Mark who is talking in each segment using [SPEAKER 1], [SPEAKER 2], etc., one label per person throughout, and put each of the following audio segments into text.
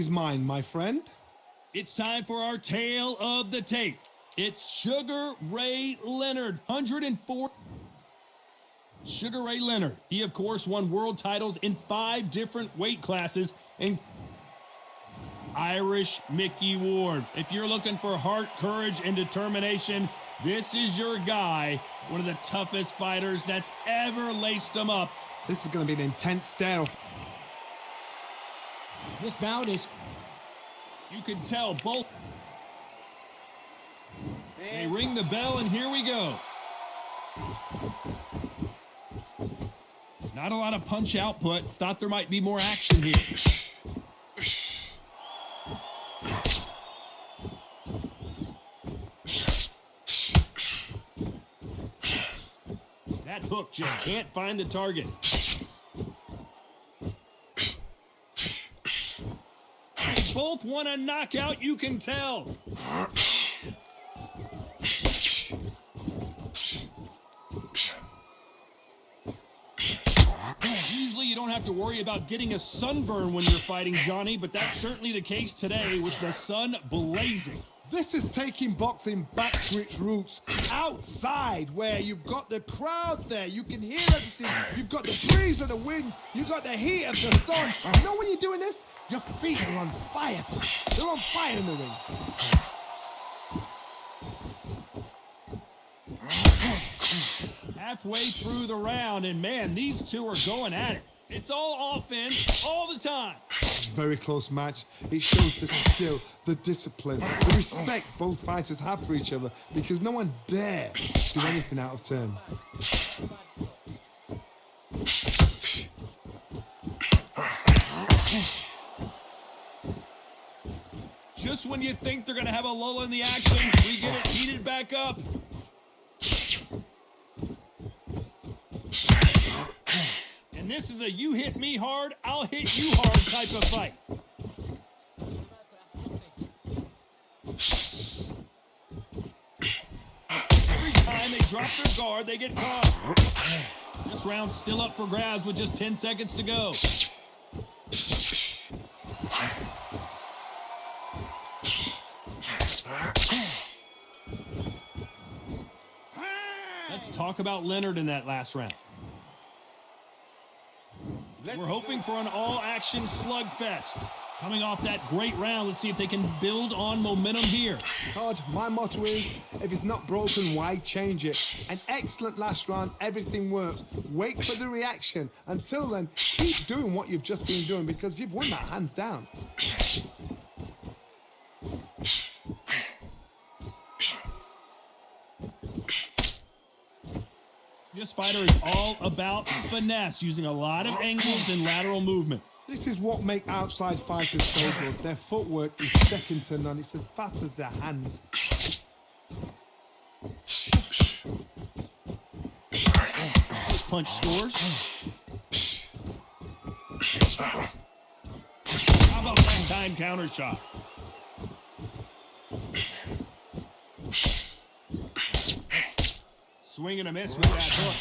[SPEAKER 1] is mine, my friend.
[SPEAKER 2] It's time for our tale of the tape. It's Sugar Ray Leonard, 104. Sugar Ray Leonard. He, of course, won world titles in 5 different weight classes, and Irish Mickey Ward. If you're looking for heart, courage, and determination, this is your guy. One of the toughest fighters that's ever laced him up.
[SPEAKER 1] This is going to be an intense stare.
[SPEAKER 3] This bout is...
[SPEAKER 2] You can tell both. They ring the bell, and here we go. Not a lot of punch output. Thought there might be more action here. That hook just can't find the target. They both want a knockout, you can tell. Usually you don't have to worry about getting a sunburn when you're fighting, Johnny, but that's certainly the case today with the sun blazing.
[SPEAKER 1] This is taking boxing back to its roots, outside where you've got the crowd there, you can hear everything, you've got the breeze of the wind, you've got the heat of the sun. You know when you're doing this, your feet are on fire. They're on fire in the ring.
[SPEAKER 2] Halfway through the round, and man, these two are going at it. It's all offense, all the time.
[SPEAKER 1] It's a very close match. It shows the skill, the discipline, the respect both fighters have for each other, because no one dares do anything out of turn.
[SPEAKER 2] Just when you think they're going to have a lull in the action, we get it heated back up. And this is a you hit me hard, I'll hit you hard type of fight. Every time they drop their guard, they get caught. This round's still up for grabs with just 10 seconds to go. Let's talk about Leonard in that last round. We're hoping for an all-action slugfest. Coming off that great round, let's see if they can build on momentum here.
[SPEAKER 1] Todd, my motto is, if it's not broken, why change it? An excellent last round, everything works. Wait for the reaction. Until then, keep doing what you've just been doing, because you've won that hands down.
[SPEAKER 2] This fighter is all about finesse, using a lot of angles and lateral movement.
[SPEAKER 1] This is what makes outside fighters so good. Their footwork is second to none. It's as fast as their hands.
[SPEAKER 2] Punch scores. How about that time counter shot? Swing and a miss with that hook.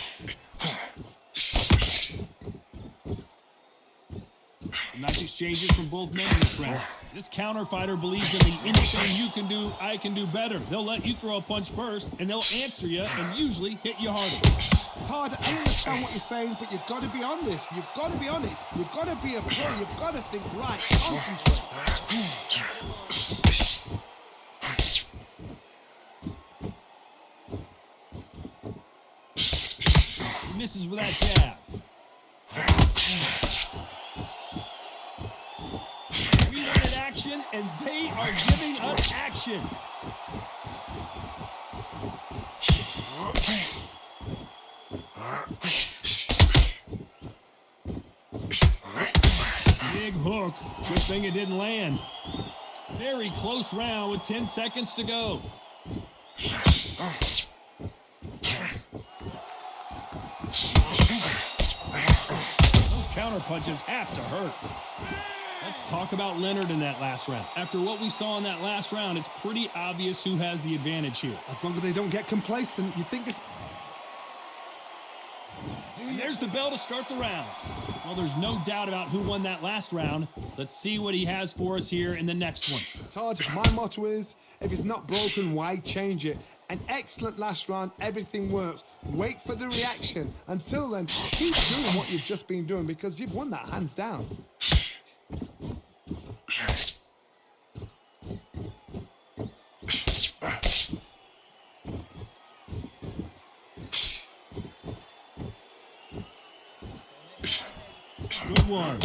[SPEAKER 2] Nice exchanges from both men in this round. This counter fighter believes in the anything you can do, I can do better. They'll let you throw a punch first, and they'll answer you and usually hit you harder.
[SPEAKER 1] Todd, I understand what you're saying, but you've got to be on this. You've got to be on it. You've got to be a pro. You've got to think right. Concentrate.
[SPEAKER 2] Misses with that jab. 3-minute action, and they are giving us action. Big hook. Good thing it didn't land. Very close round with 10 seconds to go. Those counter punches have to hurt. Let's talk about Leonard in that last round. After what we saw in that last round, it's pretty obvious who has the advantage here.
[SPEAKER 1] As long as they don't get complacent, you think it's...
[SPEAKER 2] There there's the bell to start the round. Well, there's no doubt about who won that last round. Let's see what he has for us here in the next one.
[SPEAKER 1] Todd, my motto is, if it's not broken, why change it? An excellent last round, everything works. Wait for the reaction. Until then, keep doing what you've just been doing because you've won that hands down.
[SPEAKER 2] Good one.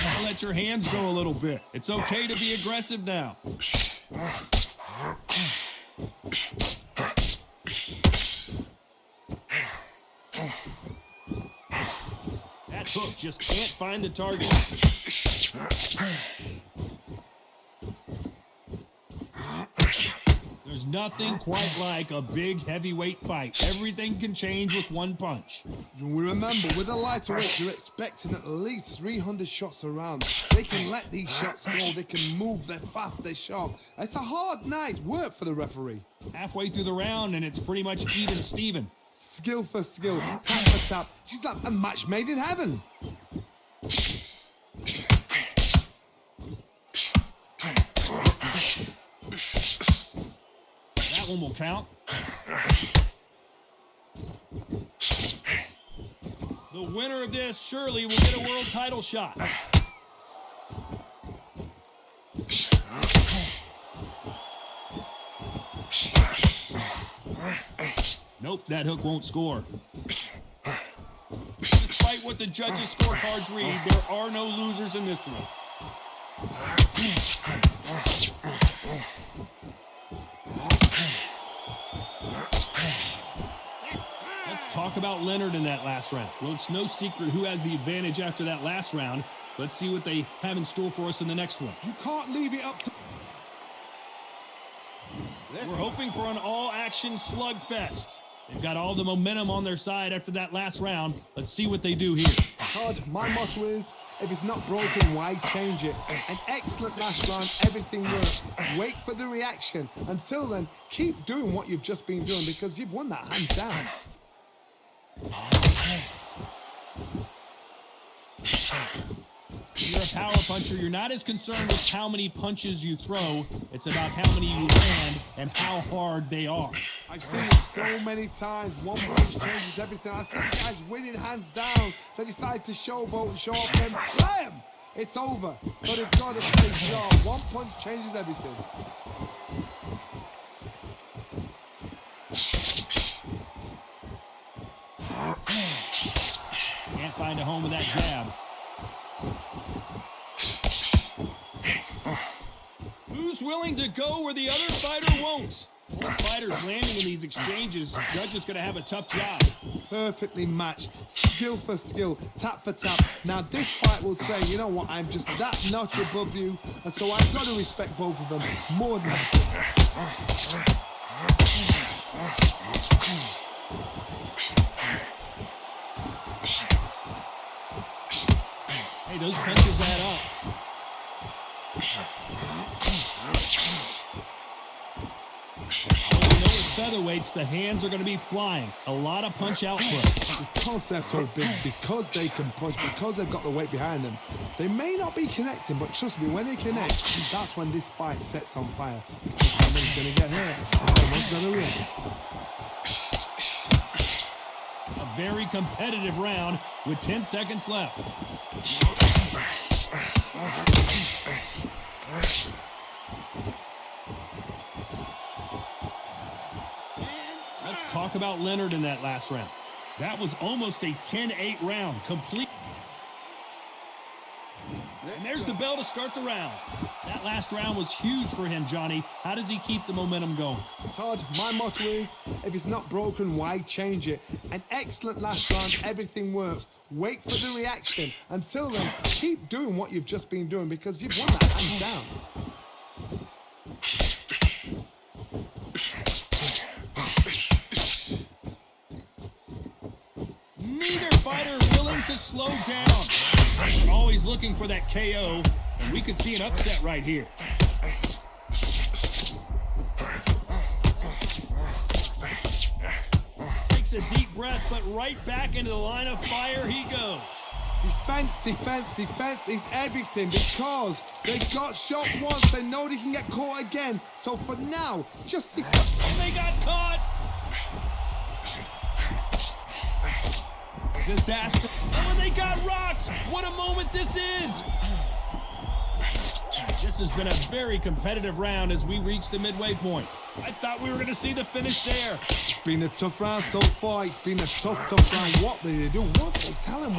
[SPEAKER 2] Now let your hands go a little bit. It's okay to be aggressive now. That hook just can't find the target. There's nothing quite like a big heavyweight fight. Everything can change with one punch.
[SPEAKER 1] Remember, with a lighter weight, you're expecting at least 300 shots around. They can let these shots go. They can move. They're fast. They're sharp. It's a hard night's work for the referee.
[SPEAKER 2] Halfway through the round, and it's pretty much even Steven.
[SPEAKER 1] Skill for skill, tap for tap. She's like a match made in heaven.
[SPEAKER 2] That one will count. The winner of this surely will get a world title shot. Nope, that hook won't score. Despite what the judges' scorecards read, there are no losers in this one. Let's talk about Leonard in that last round. Well, it's no secret who has the advantage after that last round. Let's see what they have in store for us in the next one.
[SPEAKER 1] You can't leave it up to...
[SPEAKER 2] We're hoping for an all-action slugfest. They've got all the momentum on their side after that last round. Let's see what they do here.
[SPEAKER 1] Todd, my motto is, if it's not broken, why change it? An excellent last round, everything works. Wait for the reaction. Until then, keep doing what you've just been doing because you've won that hands down.
[SPEAKER 2] You're a power puncher. You're not as concerned with how many punches you throw. It's about how many you land and how hard they are.
[SPEAKER 1] I've seen it so many times. One punch changes everything. I've seen guys winning hands down. They decide to showboat and show up and bam! It's over. So they've got to stay sharp. One punch changes everything.
[SPEAKER 2] Can't find a home with that jab. Who's willing to go where the other fighter won't? Both fighters landing in these exchanges. Judge is going to have a tough job.
[SPEAKER 1] Perfectly matched. Skill for skill. Tap for tap. Now this fight will say, you know what, I'm just that notch above you. And so I've got to respect both of them more than that.
[SPEAKER 2] Hey, those punches add up. All we know with featherweights, the hands are going to be flying. A lot of punch output.
[SPEAKER 1] Because they're so big, because they can punch, because they've got the weight behind them, they may not be connecting, but trust me, when they connect, that's when this fight sets on fire. Because someone's going to get hurt, and someone's going to react.
[SPEAKER 2] A very competitive round with 10 seconds left. Let's talk about Leonard in that last round. That was almost a 10-8 round, complete. And there's the bell to start the round. That last round was huge for him, Johnny. How does he keep the momentum going?
[SPEAKER 1] Todd, my motto is, if it's not broken, why change it? An excellent last round, everything works. Wait for the reaction. Until then, keep doing what you've just been doing because you've won that hands down.
[SPEAKER 2] Neither fighter willing to slow down. They're always looking for that KO, and we could see an upset right here. takes a deep breath, but right back into the line of fire he goes.
[SPEAKER 1] Defense, defense, defense is everything because they got shot once. They know they can get caught again. So for now, just defense.
[SPEAKER 2] And they got caught. Disaster. Oh, they got rocked. What a moment this is. This has been a very competitive round as we reach the midway point. I thought we were going to see the finish there.
[SPEAKER 1] It's been a tough round so far. It's been a tough round. What did they do? What did they tell him?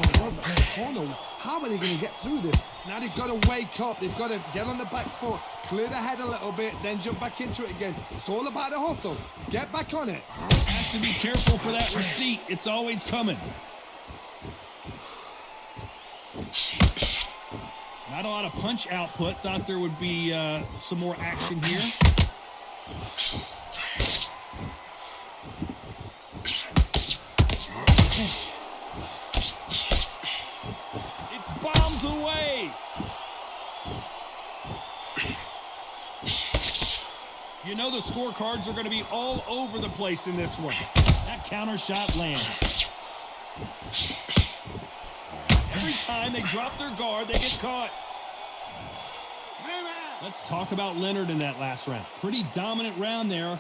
[SPEAKER 1] How are they going to get through this? Now they've got to wake up. They've got to get on the back foot, clear the head a little bit, then jump back into it again. It's all about the hustle. Get back on it.
[SPEAKER 2] Has to be careful for that receipt. It's always coming. Not a lot of punch output. Thought there would be some more action here. It's bombs away. You know the scorecards are going to be all over the place in this one. That counter shot lands. Every time they drop their guard, they get caught. Let's talk about Leonard in that last round. Pretty dominant round there.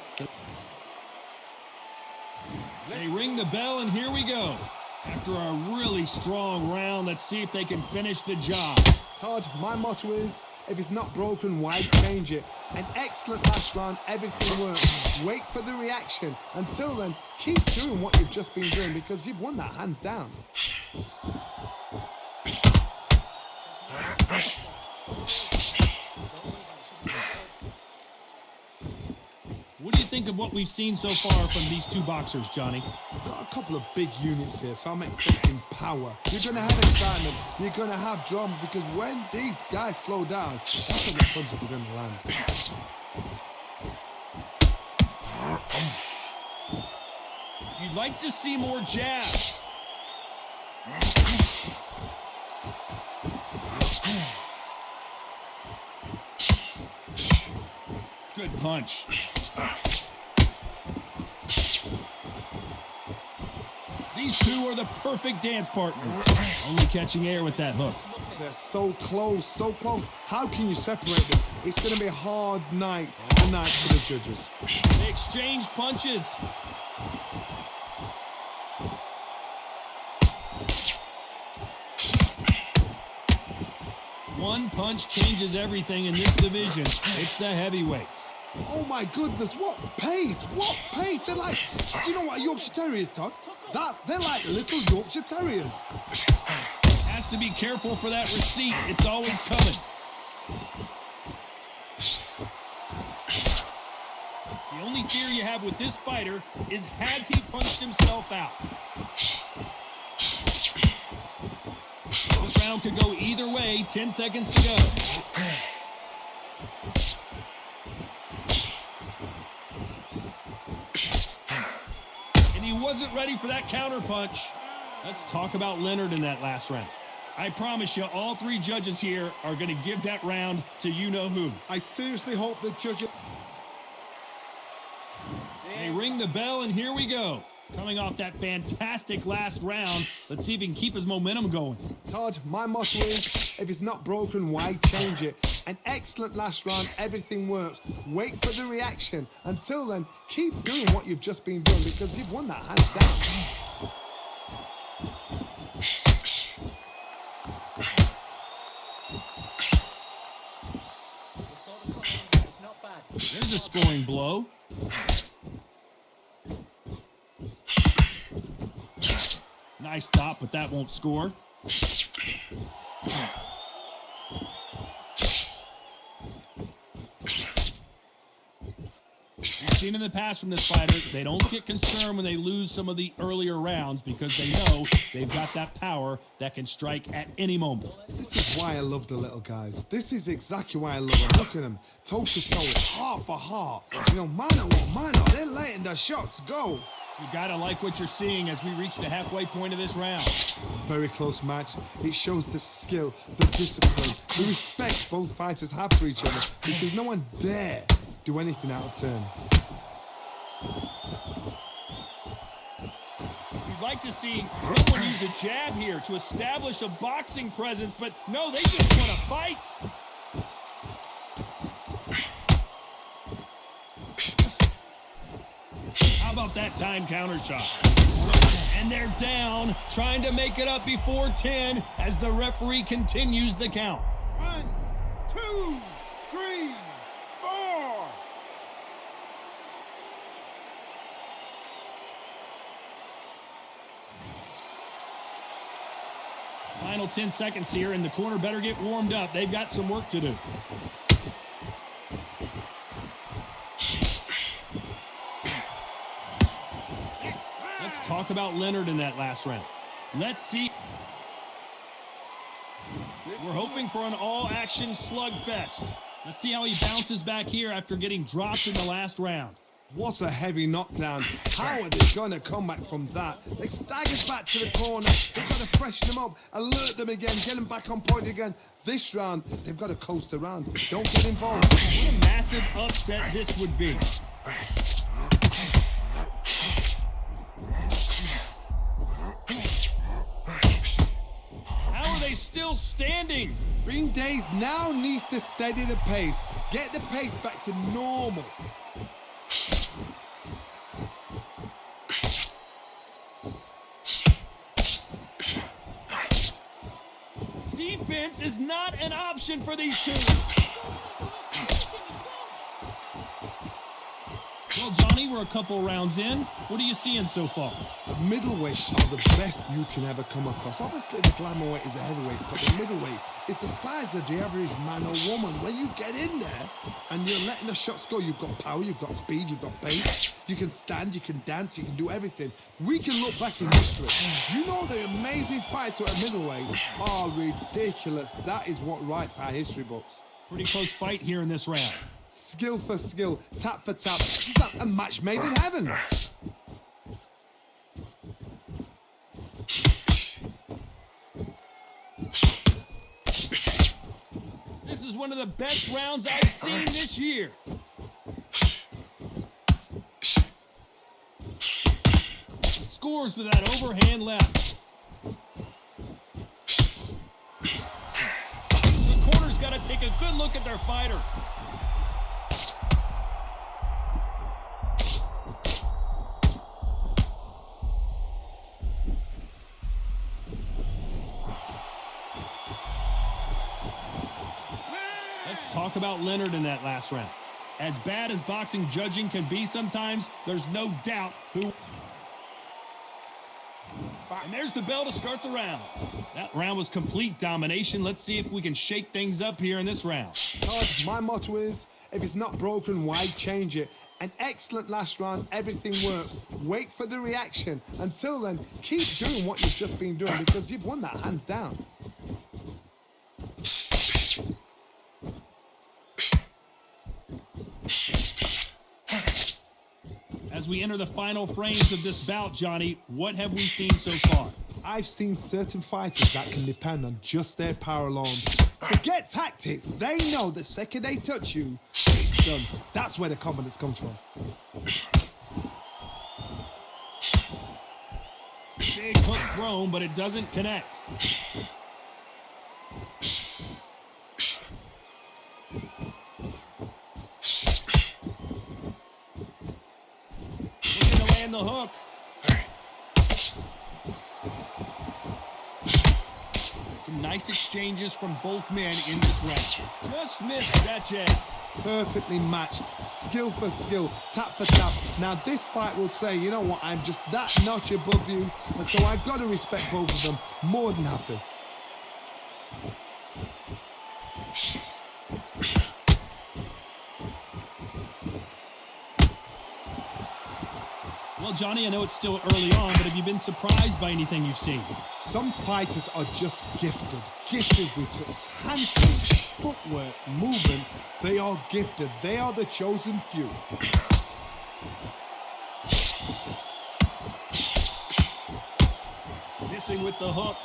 [SPEAKER 2] They ring the bell, and here we go. After a really strong round, let's see if they can finish the job.
[SPEAKER 1] Todd, my motto is, if it's not broken, why change it? An excellent last round, everything works. Wait for the reaction. Until then, keep doing what you've just been doing because you've won that hands down.
[SPEAKER 2] What do you think of what we've seen so far from these two boxers, Johnny?
[SPEAKER 1] We've got a couple of big units here, so I'm expecting power. You're going to have excitement. You're going to have drama because when these guys slow down, that's when the punches are going to land.
[SPEAKER 2] You'd like to see more jabs. Good punch. These two are the perfect dance partners. Only catching air with that hook.
[SPEAKER 1] They're so close, so close. How can you separate them? It's going to be a hard night tonight for the judges.
[SPEAKER 2] They exchange punches. One punch changes everything in this division. It's the heavyweights.
[SPEAKER 1] Oh my goodness, what pace, what pace. They're like, do you know what a Yorkshire Terrier is, Todd? They're like little Yorkshire Terriers.
[SPEAKER 2] Has to be careful for that receipt. It's always coming. The only fear you have with this fighter is has he punched himself out? This round could go either way. 10 seconds to go. And he wasn't ready for that counter punch. Let's talk about Leonard in that last round. I promise you, all three judges here are going to give that round to you-know-who.
[SPEAKER 1] I seriously hope the judges...
[SPEAKER 2] They ring the bell, and here we go. Coming off that fantastic last round, let's see if he can keep his momentum going.
[SPEAKER 1] Todd, my motto is, if it's not broken, why change it? An excellent last round, everything works. Wait for the reaction. Until then, keep doing what you've just been doing because you've won that hands down.
[SPEAKER 2] There's a scoring blow. Nice stop, but that won't score. We've seen in the past from this fighter, they don't get concerned when they lose some of the earlier rounds because they know they've got that power that can strike at any moment.
[SPEAKER 1] This is why I love the little guys. This is exactly why I love them. Look at them, toe to toe, heart for heart. You know, mano, they're letting the shots go.
[SPEAKER 2] You gotta like what you're seeing as we reach the halfway point of this round.
[SPEAKER 1] Very close match. It shows the skill, the discipline, the respect both fighters have for each other because no one dare do anything out of turn.
[SPEAKER 2] like to see someone use a jab here to establish a boxing presence, but no, they just want to fight. How about that time counter shot? And they're down, trying to make it up before 10 as the referee continues the count.
[SPEAKER 1] 1, 2, 3, 4.
[SPEAKER 2] Final 10 seconds here, and the corner better get warmed up. They've got some work to do. Let's talk about Leonard in that last round. Let's see. We're hoping for an all-action slugfest. Let's see how he bounces back here after getting dropped in the last round.
[SPEAKER 1] What a heavy knockdown. How are they going to come back from that? They staggered back to the corner. They've got to freshen them up, alert them again, get them back on point again. This round, they've got to coast around. Don't get involved.
[SPEAKER 2] What a massive upset this would be. How are they still standing?
[SPEAKER 1] Bean Days now needs to steady the pace. Get the pace back to normal.
[SPEAKER 2] Defense is not an option for these two. Well, Johnny, we're a couple rounds in. What are you seeing so far?
[SPEAKER 1] The middleweights are the best you can ever come across. Obviously, the glamourweight is a heavyweight, but the middleweight is the size of the average man or woman. When you get in there and you're letting the shots go, you've got power, you've got speed, you've got pace. You can stand, you can dance, you can do everything. We can look back in history. You know the amazing fights at middleweight are ridiculous. That is what writes our history books.
[SPEAKER 2] Pretty close fight here in this round.
[SPEAKER 1] Skill for skill, tap for tap. This is a match made in heaven.
[SPEAKER 2] This is one of the best rounds I've seen this year. Scores with that overhand left. The corner's got to take a good look at their fighter. Let's talk about Leonard in that last round. As bad as boxing judging can be sometimes, there's no doubt who... And there's the bell to start the round. That round was complete domination. Let's see if we can shake things up here in this round.
[SPEAKER 1] My motto is, if it's not broken, why change it? An excellent last round, everything works. Wait for the reaction. Until then, keep doing what you've just been doing because you've won that hands down.
[SPEAKER 2] As we enter the final frames of this bout, Johnny, what have we seen so far?
[SPEAKER 1] I've seen certain fighters that can depend on just their power alone. Forget tactics. They know the second they touch you, it's done. That's where the confidence comes from.
[SPEAKER 2] Big hook thrown, but it doesn't connect. Looking to land the hook. Some nice exchanges from both men in this round. Just missed that jab.
[SPEAKER 1] Perfectly matched, skill for skill, tap for tap. Now this fight will say, you know what, I'm just that notch above you, and so I've got to respect both of them. More than happy.
[SPEAKER 2] Well, Johnny, I know it's still early on, but have you been surprised by anything you've seen?
[SPEAKER 1] Some fighters are just gifted with such handsome footwork, movement. They are gifted. They are the chosen few.
[SPEAKER 2] Missing with the hook.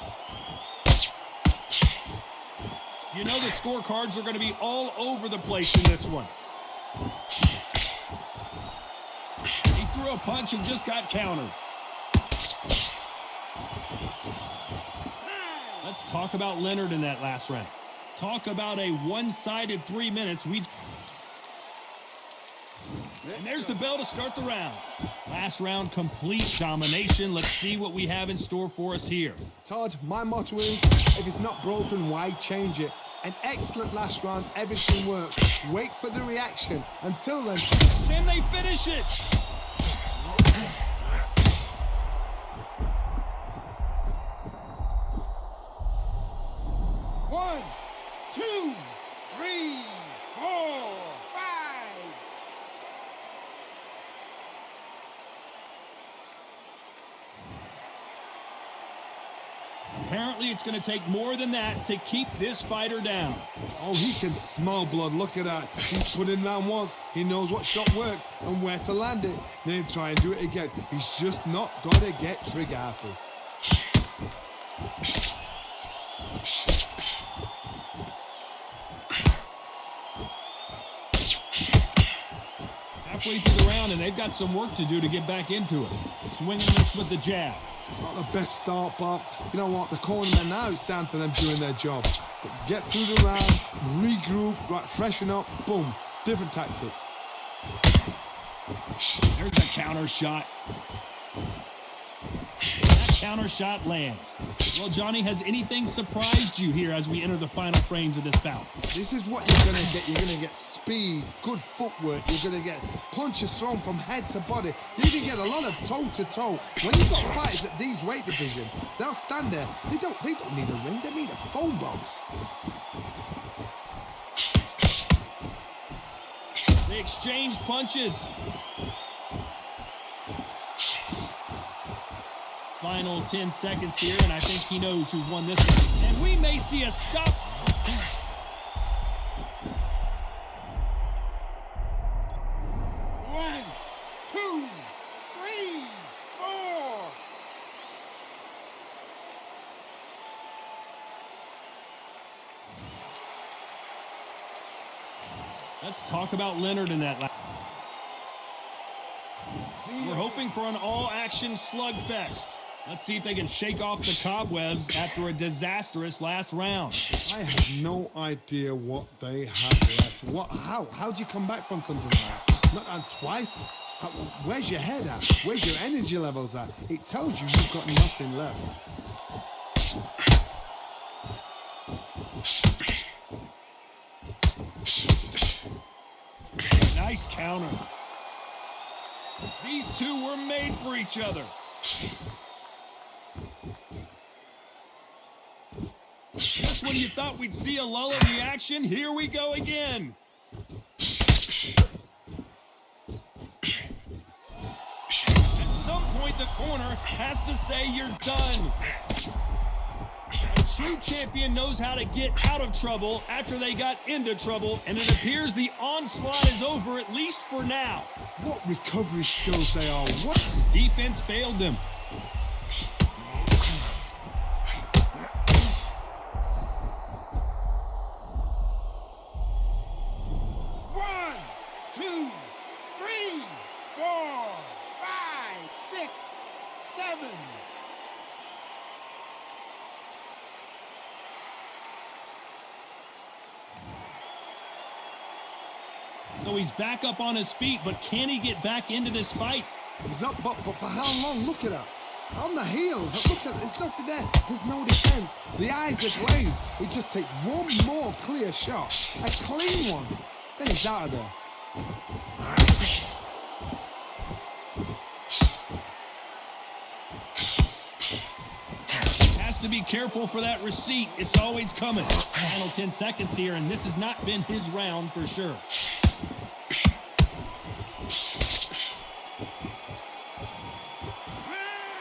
[SPEAKER 2] You know the scorecards are going to be all over the place in this one. He threw a punch and just got countered. Let's talk about Leonard in that last round. Talk about a one-sided 3 minutes. And there's the bell to start the round. Last round, complete domination. Let's see what we have in store for us here.
[SPEAKER 1] Todd, my motto is, if it's not broken, why change it? An excellent last round, everything works. Wait for the reaction. Until then,
[SPEAKER 2] can they finish it?
[SPEAKER 1] One, two, three, four, five.
[SPEAKER 2] Apparently, it's going to take more than that to keep this fighter down.
[SPEAKER 1] Oh, he can smell blood. Look at that. He's put in round once. He knows what shot works and where to land it. Then try and do it again. He's just not going to get trigger happy.
[SPEAKER 2] Halfway through the round, and they've got some work to do to get back into it. Swinging this with the jab.
[SPEAKER 1] Not the best start, but you know what? The cornermen now, it's down to them doing their job. Get through the round, regroup, right, freshen up, boom. Different tactics.
[SPEAKER 2] There's a counter shot. That counter shot lands. Well, Johnny, has anything surprised you here as we enter the final frames of this bout?
[SPEAKER 1] This is what you're going to get. You're going to get speed, good footwork. You're going to get punches thrown from head to body. You're going to get a lot of toe-to-toe. When you've got fighters at these weight division, they'll stand there. They don't need a ring. They need a phone box.
[SPEAKER 2] They exchange punches. Final 10 seconds here, and I think he knows who's won this one. And we may see a stop.
[SPEAKER 1] One, two, three, four.
[SPEAKER 2] Let's talk about Leonard in that last. We're hoping for an all-action slugfest. Let's see if they can shake off the cobwebs after a disastrous last round.
[SPEAKER 1] I have no idea what they have left. How do you come back from something like that? Not twice? Where's your head at? Where's your energy levels at? It tells you you've got nothing left.
[SPEAKER 2] Nice counter. These two were made for each other. Just when you thought we'd see a lull in the action, here we go again. At some point, the corner has to say you're done. A true champion knows how to get out of trouble after they got into trouble, and it appears the onslaught is over, at least for now.
[SPEAKER 1] What recovery skills they are. What?
[SPEAKER 2] Defense failed them.
[SPEAKER 1] One, two, three, four, five, six, seven.
[SPEAKER 2] So he's back up on his feet, but can he get back into this fight?
[SPEAKER 1] He's up, but for how long? Look at that. On the heels. Look at it. There's nothing there. There's no defense. The eyes are glazed. It just takes one more clear shot. A clean one. Then he's out of there.
[SPEAKER 2] Has to be careful for that receipt. It's always coming. Final 10 seconds here, and this has not been his round for sure.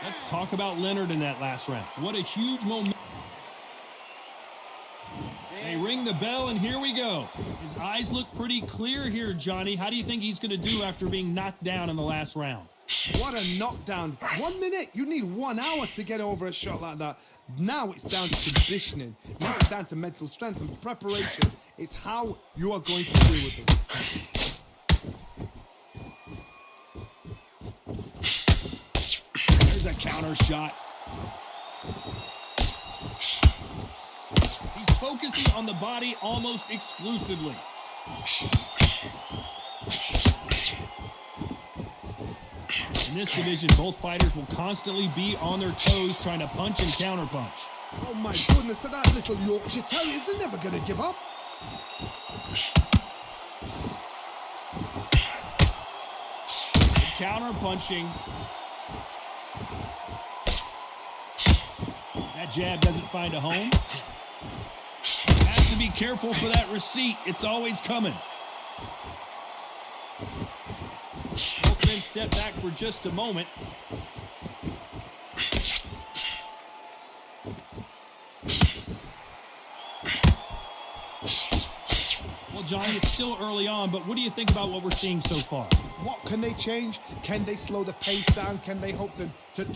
[SPEAKER 2] Let's talk about Leonard in that last round. What a huge moment. They ring the bell, and here we go. His eyes look pretty clear here, Johnny. How do you think he's going to do after being knocked down in the last round?
[SPEAKER 1] What a knockdown. 1 minute. You need 1 hour to get over a shot like that. Now it's down to conditioning. Now it's down to mental strength and preparation. It's how you are going to deal with it.
[SPEAKER 2] There's a counter shot. He's focusing on the body almost exclusively. In this division, both fighters will constantly be on their toes trying to punch and counterpunch.
[SPEAKER 1] Oh my goodness, so that little Yorkshire Terriers, they're never going to give up.
[SPEAKER 2] Counter-punching. That jab doesn't find a home. Has to be careful for that receipt. It's always coming. Both men step back for just a moment. Well, Johnny, it's still early on, but what do you think about what we're seeing so far?
[SPEAKER 1] What can they change? Can they slow the pace down? Can they hope to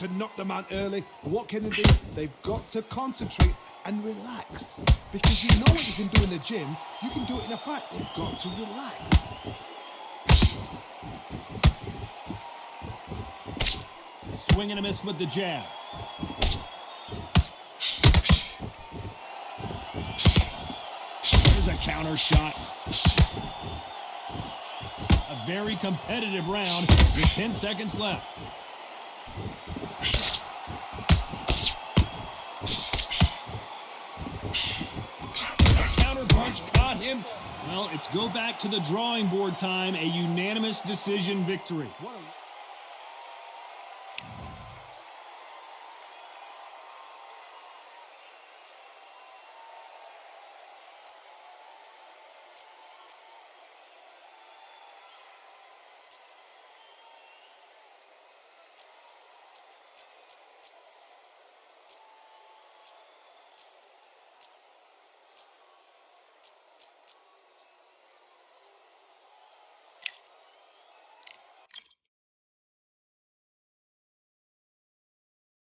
[SPEAKER 1] knock them out early? What can they do? They've got to concentrate and relax. Because you know what you can do in the gym, you can do it in a fight. They've got to relax.
[SPEAKER 2] Swing and a miss with the jab. Here's a counter shot. A very competitive round with 10 seconds left. Counter punch caught him. Well, it's go back to the drawing board time, a unanimous decision victory.
[SPEAKER 1] What a